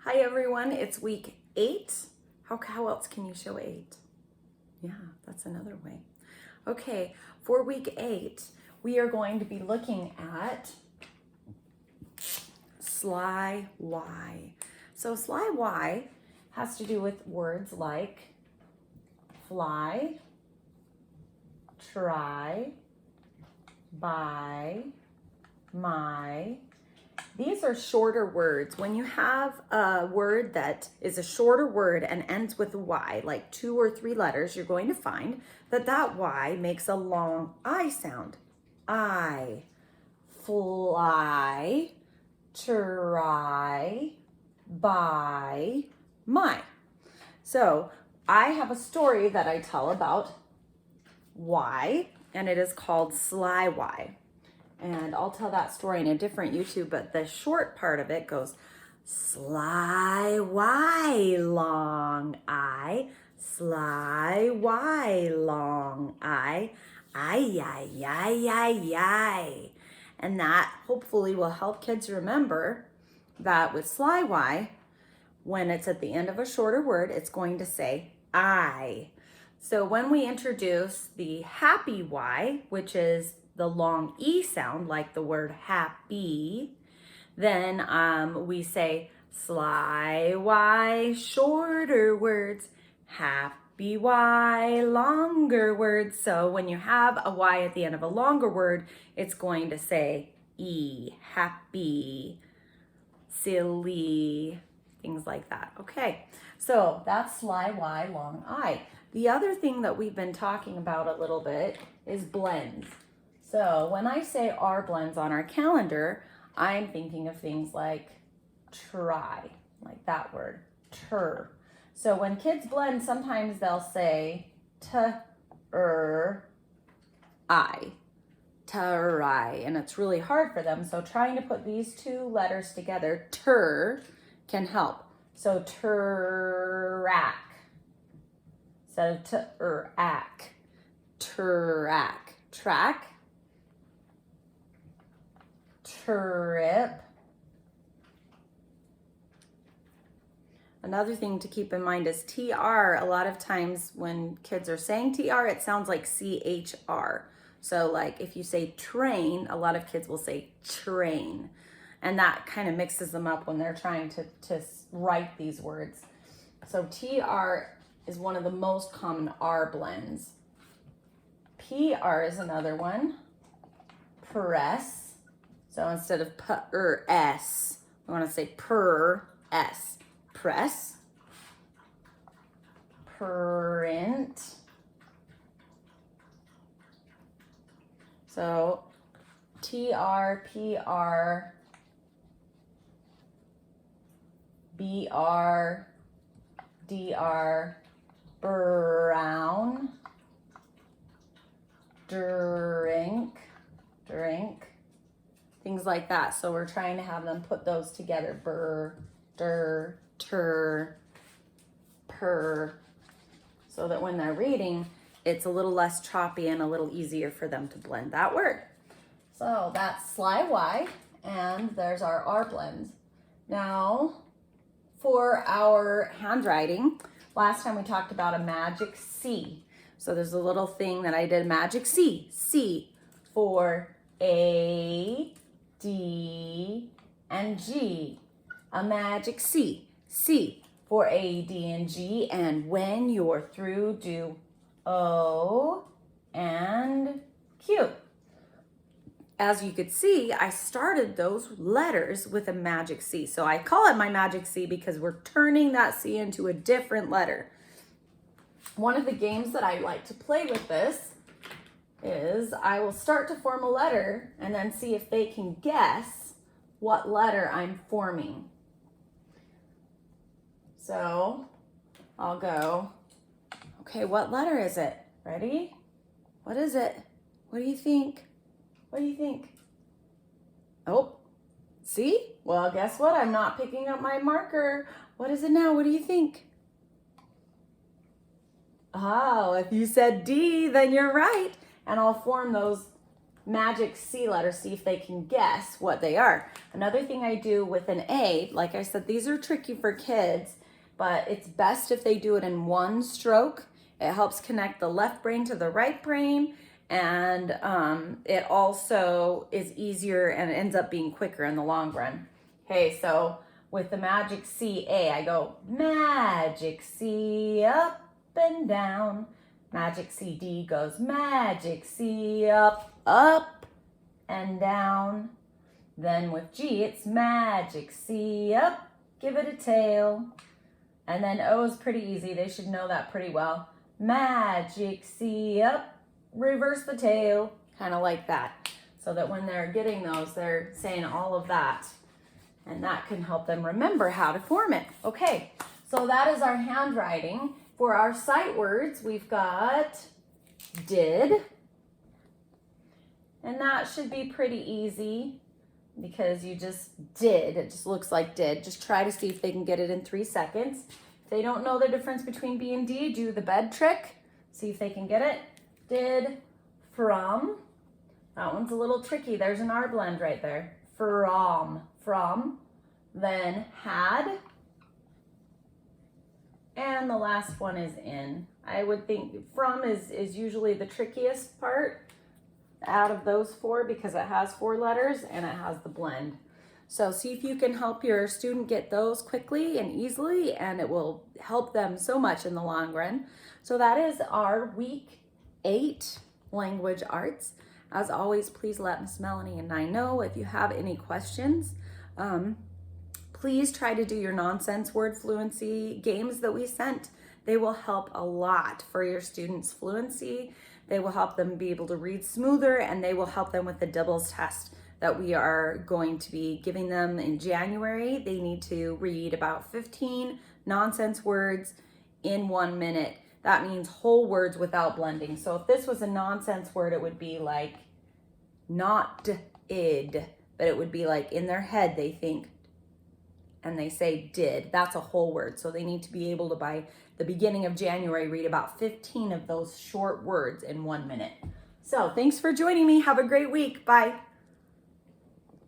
Hi everyone, it's week 8. How else can you show 8? Yeah, that's another way. Okay, for week 8, we are going to be looking at sly Y. So sly Y has to do with words like fly, try, buy, my. These are shorter words. When you have a word that is a shorter word and ends with a Y, like 2 or 3 letters, you're going to find that that Y makes a long I sound. I, fly, try, buy, my. So I have a story that I tell about Y, and it is called Sly Y. And I'll tell that story in a different YouTube, but the short part of it goes, sly Y long I, sly Y long I, I. And that hopefully will help kids remember that with sly Y, when it's at the end of a shorter word, it's going to say I. So when we introduce the happy Y, which is the long E sound, like the word happy, then we say sly Y, shorter words, happy Y, longer words. So when you have a Y at the end of a longer word, it's going to say E, happy, silly, things like that. Okay, so that's sly Y, long I. The other thing that we've been talking about a little bit is blends. So when I say our blends on our calendar, I'm thinking of things like try, like that word, tur. So when kids blend, sometimes they'll say I, try, and it's really hard for them. So trying to put these 2 letters together, tur, can help. So turack. So turack, track, track, trip. Another thing to keep in mind is TR. A lot of times when kids are saying TR, it sounds like CHR. So like if you say train, a lot of kids will say train. And that kind of mixes them up when they're trying to write these words. So TR is one of the most common R blends. PR is another one. Press. So instead of S, we want to say S. Press. Print. So TR, PR, BR, DR, brown, drink, things like that. So we're trying to have them put those together. Bur, dir, tur, per, so that when they're reading, it's a little less choppy and a little easier for them to blend that word. So that's sly Y, and there's our R blends. Now, for our handwriting, last time we talked about a magic C. So there's a little thing that I did, magic C. C for A, D, and G. A magic C. C for A, D, and G. And when you're through, do O and Q. As you could see, I started those letters with a magic C. So I call it my magic C because we're turning that C into a different letter. One of the games that I like to play with this is I will start to form a letter and then see if they can guess what letter I'm forming. So I'll go, okay, what letter is it? Ready? What is it? What do you think? What do you think? Oh, see? Well, guess what? I'm not picking up my marker. What is it now? What do you think? Oh, if you said D, then you're right. And I'll form those magic C letters, see if they can guess what they are. Another thing I do with an A, like I said, these are tricky for kids, but it's best if they do it in one stroke. It helps connect the left brain to the right brain, and it also is easier and it ends up being quicker in the long run. Okay, so with the magic C A, I go magic C up and down. Magic C D goes magic C up, up and down. Then with G, it's magic C up, give it a tail. And then O is pretty easy. They should know that pretty well. Magic C up, reverse the tail, kind of like that. So that when they're getting those, they're saying all of that. And that can help them remember how to form it. Okay, so that is our handwriting. For our sight words, we've got did. And that should be pretty easy because you just did. It just looks like did. Just try to see if they can get it in 3 seconds. If they don't know the difference between B and D, do the bed trick. See if they can get it. Did, from. That one's a little tricky. There's an R blend right there. From. Then had. And the last one is in. I would think from is usually the trickiest part out of those 4 because it has 4 letters and it has the blend. So see if you can help your student get those quickly and easily, and it will help them so much in the long run. So that is our week 8 language arts. As always, please let Miss Melanie and I know if you have any questions. Please try to do your nonsense word fluency games that we sent. They will help a lot for your students' fluency. They will help them be able to read smoother, and they will help them with the doubles test that we are going to be giving them in January. They need to read about 15 nonsense words in 1 minute. That means whole words without blending. So if this was a nonsense word, it would be like not id, but it would be like in their head they think and they say did. That's a whole word. So they need to be able to, by the beginning of January, read about 15 of those short words in 1 minute. So thanks for joining me. Have a great week. Bye.